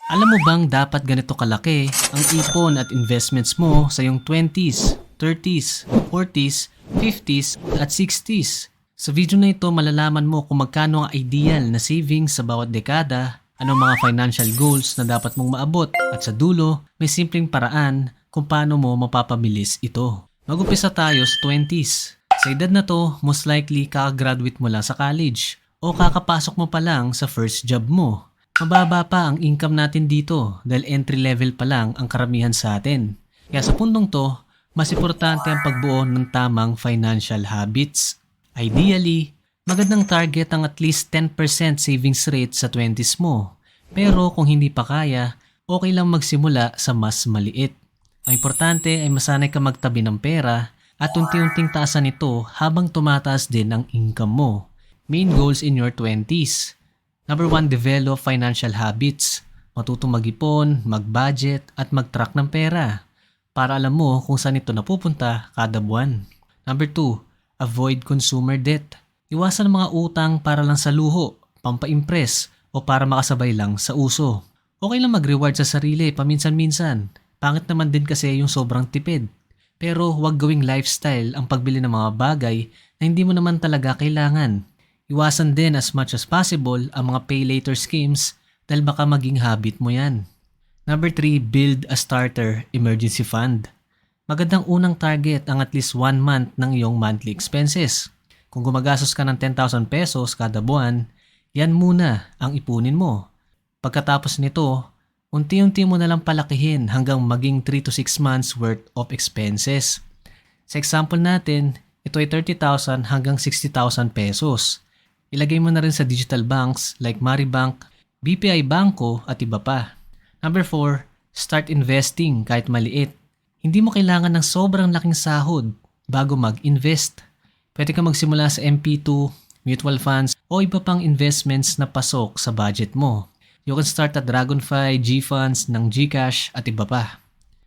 Alam mo bang dapat ganito kalaki ang ipon at investments mo sa iyong 20s, 30s, 40s, 50s at 60s? Sa video na ito malalaman mo kung magkano ang ideal na savings sa bawat dekada, anong mga financial goals na dapat mong maabot at sa dulo may simpleng paraan kung paano mo mapapabilis ito. Mag-umpisa tayo sa 20s. Sa edad na to, most likely kakagraduate mo lang sa college o kakapasok mo pa lang sa first job mo. Mababa pa ang income natin dito dahil entry level pa lang ang karamihan sa atin. Kaya sa puntong to, mas importante ang pagbuo ng tamang financial habits. Ideally, magandang target ang at least 10% savings rate sa 20s mo. Pero kung hindi pa kaya, okay lang magsimula sa mas maliit. Ang importante ay masanay ka magtabi ng pera at unti-unting taasan ito habang tumataas din ang income mo. Main goals in your 20s. Number 1, develop financial habits. Matutong mag-ipon, mag-budget, at mag-track ng pera para alam mo kung saan ito napupunta kada buwan. Number 2, avoid consumer debt. Iwasan ang mga utang para lang sa luho, pampa-impress, o para makasabay lang sa uso. Okay lang mag-reward sa sarili paminsan-minsan. Pangit naman din kasi yung sobrang tipid. Pero huwag gawing lifestyle ang pagbili ng mga bagay na hindi mo naman talaga kailangan. Iwasan din as much as possible ang mga pay later schemes dahil baka maging habit mo yan. Number 3, build a starter emergency fund. Magandang unang target ang at least 1 month ng iyong monthly expenses. Kung gumagastos ka ng 10,000 pesos kada buwan, yan muna ang ipunin mo. Pagkatapos nito, unti-unti mo na lang palakihin hanggang maging 3 to 6 months worth of expenses. Sa example natin, ito ay 30,000 hanggang 60,000 pesos. Ilagay mo na rin sa digital banks like Maribank, BPI Banco at iba pa. Number 4, start investing kahit maliit. Hindi mo kailangan ng sobrang laking sahod bago mag-invest. Pwede ka magsimula sa MP2, mutual funds o iba pang investments na pasok sa budget mo. You can start at Dragonfly, G-Funds ng GCash at iba pa.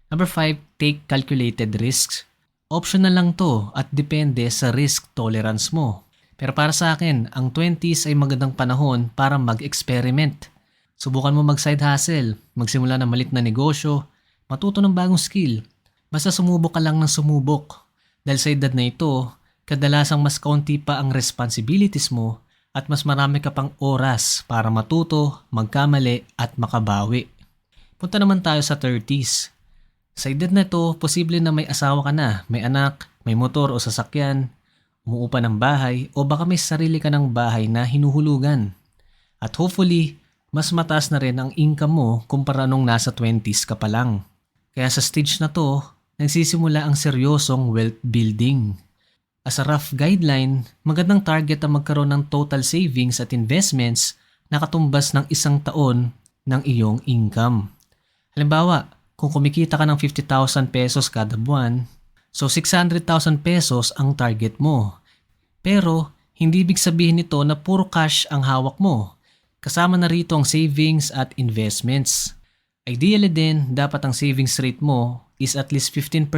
Number 5, take calculated risks. Optional lang to at depende sa risk tolerance mo. Pero para sa akin, ang 20s ay magandang panahon para mag-experiment. Subukan mo mag-side hustle, magsimula ng malit na negosyo, matuto ng bagong skill. Basta sumubok ka lang ng sumubok. Dahil sa edad na ito, kadalasang mas kaunti pa ang responsibilities mo at mas marami ka pang oras para matuto, magkamali at makabawi. Punta naman tayo sa 30s. Sa edad na ito, posible na may asawa ka na, may anak, may motor o sasakyan, umuupa ng bahay o baka may sarili ka ng bahay na hinuhulugan. At hopefully, mas mataas na rin ang income mo kumpara nung nasa 20s ka pa lang. Kaya sa stage na to, nagsisimula ang seryosong wealth building. As a rough guideline, magandang target ang magkaroon ng total savings at investments na katumbas ng 1 taon ng iyong income. Halimbawa, kung kumikita ka ng 50,000 pesos kada buwan, so 600,000 pesos ang target mo. Pero, hindi ibig sabihin nito na puro cash ang hawak mo. Kasama na rito ang savings at investments. Ideally din, dapat ang savings rate mo is at least 15%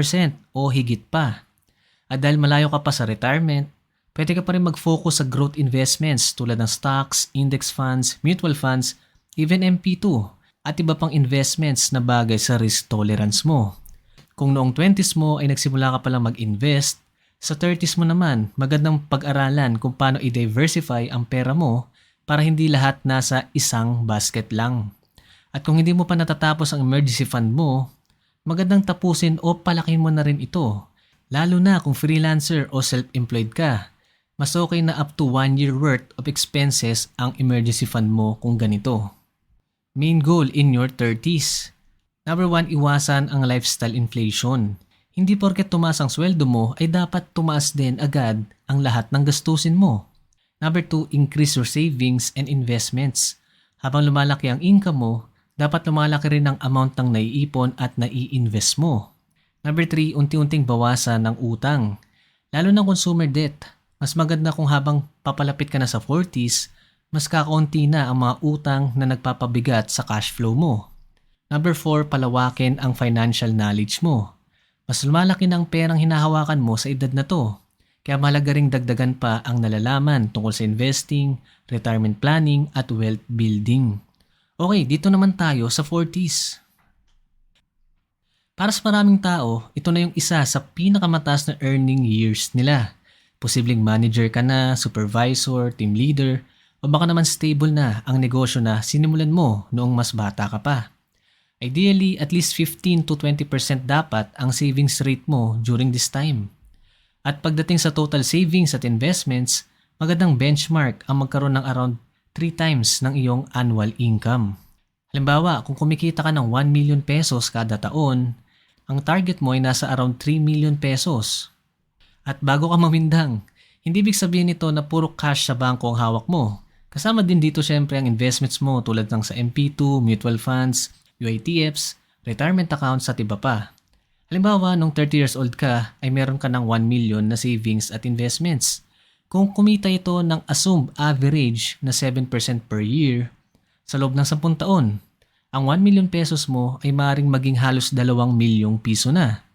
o higit pa. At dahil malayo ka pa sa retirement, pwede ka pa rin mag-focus sa growth investments tulad ng stocks, index funds, mutual funds, even MP2 at iba pang investments na bagay sa risk tolerance mo. Kung noong 20s mo ay nagsimula ka palang mag-invest, sa 30s mo naman magandang pag-aralan kung paano i-diversify ang pera mo para hindi lahat nasa isang basket lang. At kung hindi mo pa natatapos ang emergency fund mo, magandang tapusin o palakin mo na rin ito. Lalo na kung freelancer o self-employed ka, mas okay na up to 1 year worth of expenses ang emergency fund mo kung ganito. Main goal in your 30s. Number 1, iwasan ang lifestyle inflation. Hindi porket tumaas ang sweldo mo ay dapat tumaas din agad ang lahat ng gastusin mo. Number 2, increase your savings and investments. Habang lumalaki ang income mo, dapat lumalaki rin ang amount ng naiipon at nai-invest mo. Number 3, unti-unting bawasan ng utang. Lalo ng consumer debt. Mas maganda kung habang papalapit ka na sa 40s, mas kakaunti na ang mga utang na nagpapabigat sa cash flow mo. Number 4, palawakin ang financial knowledge mo. Mas lumalaki na ang perang hinahawakan mo sa edad na to. Kaya mahalaga ring dagdagan pa ang nalalaman tungkol sa investing, retirement planning at wealth building. Okay, dito naman tayo sa 40s. Para sa maraming tao, ito na yung isa sa pinakamataas na earning years nila. Posibleng manager ka na, supervisor, team leader, o baka naman stable na ang negosyo na sinimulan mo noong mas bata ka pa. Ideally, at least 15 to 20% dapat ang savings rate mo during this time. At pagdating sa total savings at investments, magandang benchmark ang magkaroon ng around 3 times ng iyong annual income. Halimbawa, kung kumikita ka ng 1 million pesos kada taon, ang target mo ay nasa around 3 million pesos. At bago ka mamindang, hindi ibig sabihin nito na puro cash sa bangko ang hawak mo. Kasama din dito syempre ang investments mo tulad ng sa MP2, mutual funds, UITFs, retirement accounts at iba pa. Halimbawa, nung 30 years old ka ay meron ka ng 1 million na savings at investments. Kung kumita ito ng assumed average na 7% per year, sa loob ng 10 taon, ang 1 million pesos mo ay maaaring maging halos 2 milyong piso na.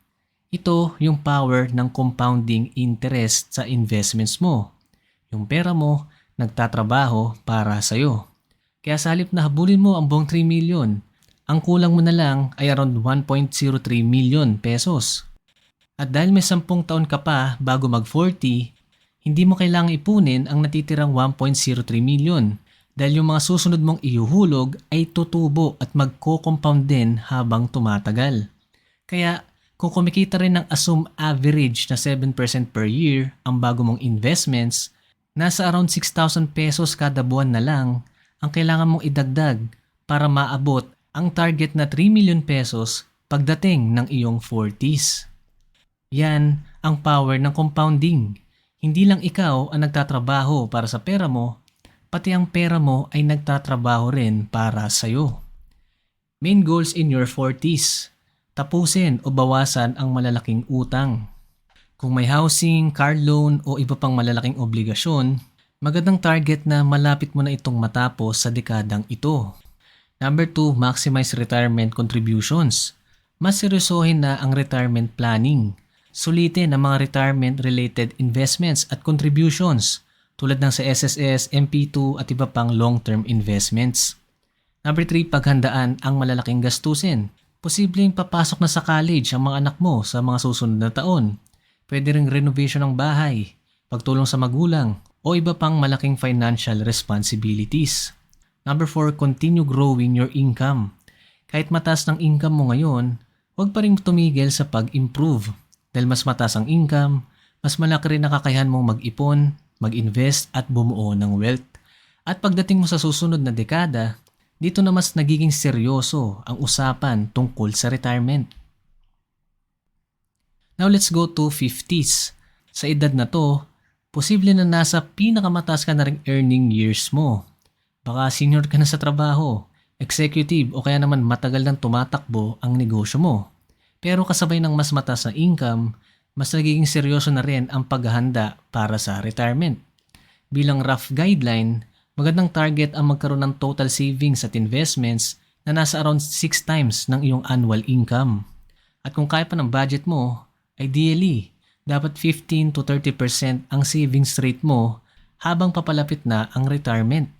Ito yung power ng compounding interest sa investments mo. Yung pera mo nagtatrabaho para sa'yo. Kaya sa halip na habulin mo ang buong 3 million, ang kulang mo na lang ay around 1.03 million pesos. At dahil may 10 taon ka pa bago mag-40, hindi mo kailangang ipunin ang natitirang 1.03 million dahil yung mga susunod mong ihuhulog ay tutubo at magko-compound din habang tumatagal. Kaya kung kumikita rin ng assumed average na 7% per year ang bago mong investments, nasa around 6,000 pesos kada buwan na lang ang kailangan mong idagdag para maabot ang target na 3 million pesos pagdating ng iyong 40s. Yan ang power ng compounding. Hindi lang ikaw ang nagtatrabaho para sa pera mo, pati ang pera mo ay nagtatrabaho rin para sa'yo. Main goals in your 40s. Tapusin o bawasan ang malalaking utang. Kung may housing, car loan o iba pang malalaking obligasyon, magandang target na malapit mo na itong matapos sa dekadang ito. Number 2, maximize retirement contributions. Mas seryosohin na ang retirement planning. Sulitin ang mga retirement-related investments at contributions tulad ng sa SSS, MP2 at iba pang long-term investments. Number 3, paghandaan ang malalaking gastusin. Posibleng papasok na sa college ang mga anak mo sa mga susunod na taon. Pwede ring renovation ng bahay, pagtulong sa magulang, o iba pang malaking financial responsibilities. Number 4, continue growing your income. Kahit mataas ng income mo ngayon, huwag pa rin tumigil sa pag-improve. Dahil mas mataas ang income, mas malaki rin ang kakayahan mong mag-ipon, mag-invest at bumuo ng wealth. At pagdating mo sa susunod na dekada, dito na mas nagiging seryoso ang usapan tungkol sa retirement. Now let's go to 50s. Sa edad na to, posible na nasa pinakamataas ka na ring earning years mo. Baka senior ka na sa trabaho, executive o kaya naman matagal nang tumatakbo ang negosyo mo. Pero kasabay ng mas mataas na income, mas nagiging seryoso na rin ang paghahanda para sa retirement. Bilang rough guideline, magandang target ang magkaroon ng total savings at investments na nasa around 6 times ng iyong annual income. At kung kaya pa ng budget mo, ideally, dapat 15 to 30% ang savings rate mo habang papalapit na ang retirement.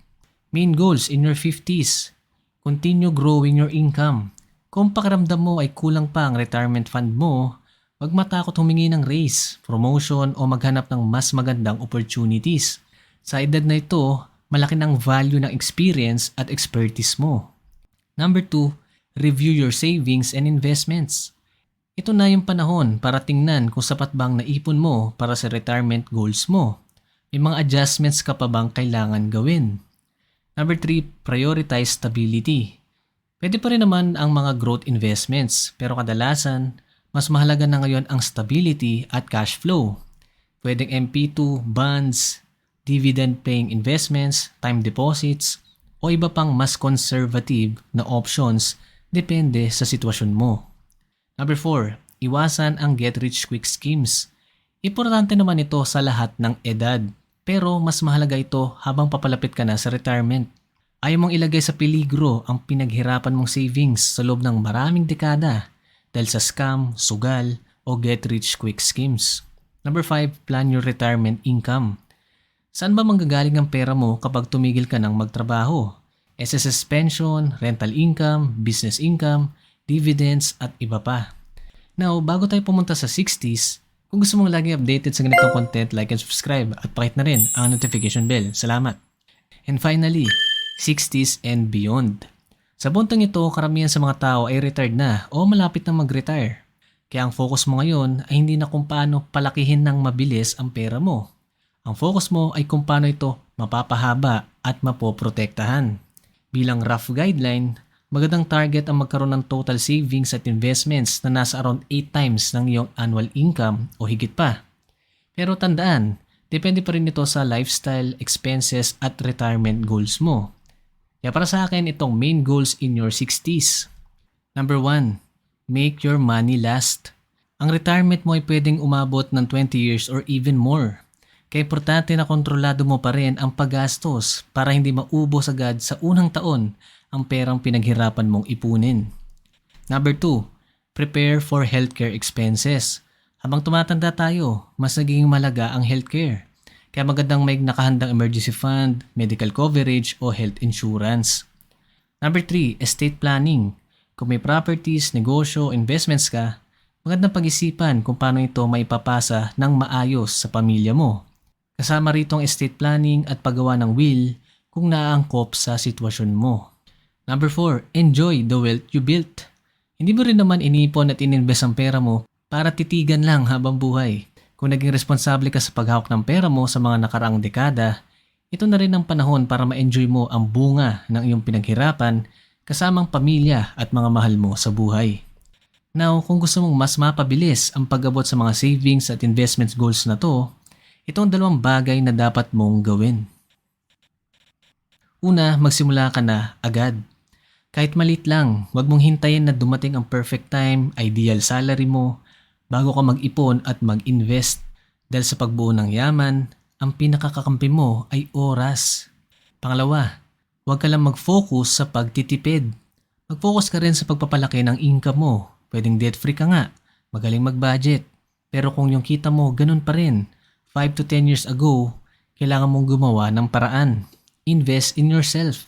Main goals in your 50s, continue growing your income. Kung pakiramdam mo ay kulang pa ang retirement fund mo, huwag matakot humingi ng raise, promotion o maghanap ng mas magandang opportunities. Sa edad na ito, malaki ng value ng experience at expertise mo. Number 2, review your savings and investments. Ito na yung panahon para tingnan kung sapat bang naipon mo para sa retirement goals mo. May mga adjustments ka pa bang kailangan gawin? Number 3, prioritize stability. Pwede pa rin naman ang mga growth investments pero kadalasan, mas mahalaga na ngayon ang stability at cash flow. Pwedeng MP2, bonds, dividend-paying investments, time deposits, o iba pang mas conservative na options depende sa sitwasyon mo. Number 4, iwasan ang get-rich-quick schemes. Importante naman ito sa lahat ng edad, pero mas mahalaga ito habang papalapit ka na sa retirement. Ayaw mong ilagay sa peligro ang pinaghirapan mong savings sa loob ng maraming dekada dahil sa scam, sugal, o get-rich-quick schemes. Number 5, plan your retirement income. Saan ba manggagaling ang pera mo kapag tumigil ka ng magtrabaho? SSS pension, rental income, business income, dividends at iba pa. Now, bago tayo pumunta sa 60s, kung gusto mong laging updated sa ganitong content, like and subscribe at pakit na rin ang notification bell. Salamat! And finally, 60s and beyond. Sa buntong ito, karamihan sa mga tao ay retired na o malapit na mag-retire. Kaya ang focus mo ngayon ay hindi na kung paano palakihin ng mabilis ang pera mo. Ang focus mo ay kung paano ito mapapahaba at mapoprotektahan. Bilang rough guideline, magandang target ang magkaroon ng total savings at investments na nasa around 8 times ng iyong annual income o higit pa. Pero tandaan, depende pa rin ito sa lifestyle, expenses at retirement goals mo. Kaya para sa akin, itong main goals in your 60s. Number 1, make your money last. Ang retirement mo ay pwedeng umabot ng 20 years or even more. Kaya importante na kontrolado mo pa rin ang paggastos para hindi maubos agad sa unang taon ang perang pinaghirapan mong ipunin. Number 2, prepare for healthcare expenses. Habang tumatanda tayo, mas nagiging malaga ang healthcare. Kaya magandang may nakahandang emergency fund, medical coverage o health insurance. Number 3, estate planning. Kung may properties, negosyo, investments ka, magandang pag-isipan kung paano ito maipapasa ng maayos sa pamilya mo. Kasama rito ang estate planning at paggawa ng will kung naaangkop sa sitwasyon mo. Number 4, enjoy the wealth you built. Hindi mo rin naman inipon at ininvest ang pera mo para titigan lang habang buhay. Kung naging responsable ka sa paghawak ng pera mo sa mga nakaraang dekada, ito na rin ang panahon para ma-enjoy mo ang bunga ng iyong pinaghirapan kasamang pamilya at mga mahal mo sa buhay. Now, kung gusto mong mas mapabilis ang pag-abot sa mga savings at investments goals na to, ito ang 2 bagay na dapat mong gawin. Una, magsimula ka na agad. Kahit malit lang, huwag mong hintayin na dumating ang perfect time, ideal salary mo, bago ka mag-ipon at mag-invest. Dahil sa pagbuo ng yaman, ang pinakakakampi mo ay oras. Pangalawa, huwag ka lang mag-focus sa pagtitipid. Mag-focus ka rin sa pagpapalaki ng income mo. Pwedeng debt-free ka nga, magaling mag-budget. Pero kung yung kita mo ganun pa rin, 5 to 10 years ago, kailangan mong gumawa ng paraan. Invest in yourself.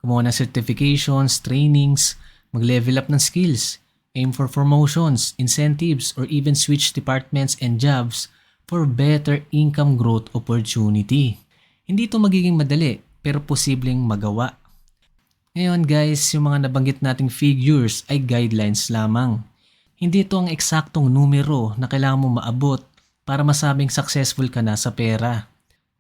Gumawa ng certifications, trainings, mag-level up ng skills. Aim for promotions, incentives, or even switch departments and jobs for better income growth opportunity. Hindi ito magiging madali, pero posibleng magawa. Ngayon guys, yung mga nabanggit nating figures ay guidelines lamang. Hindi ito ang eksaktong numero na kailangan mo maabot para masabing successful ka na sa pera.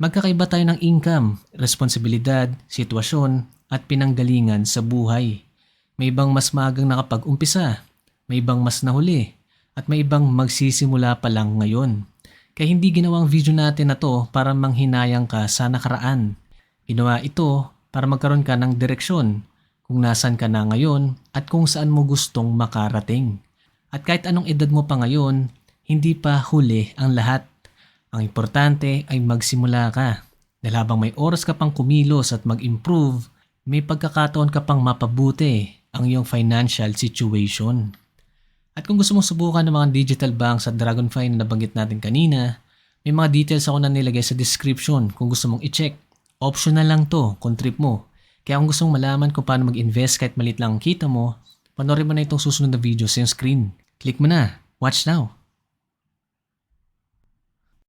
Magkakaiba tayo ng income, responsibilidad, sitwasyon, at pinanggalingan sa buhay. May ibang mas maagang nakapag-umpisa, may ibang mas nahuli, at may ibang magsisimula pa lang ngayon. Kaya hindi ginawang video natin na to para manghinayang ka sa nakaraan. Ginawa ito para magkaroon ka ng direksyon kung nasan ka na ngayon at kung saan mo gustong makarating. At kahit anong edad mo pa ngayon, hindi pa huli ang lahat. Ang importante ay magsimula ka. Dahil habang may oras ka pang kumilos at mag-improve, may pagkakataon ka pang mapabuti ang iyong financial situation. At kung gusto mong subukan ng mga digital banks at Dragonfly na nabanggit natin kanina, may mga details ako na nilagay sa description kung gusto mong i-check. Optional lang to kung trip mo. Kaya kung gusto mong malaman kung paano mag-invest kahit maliit lang ang kita mo, panoorin mo na itong susunod na video sa iyong screen. Click mo na. Watch now.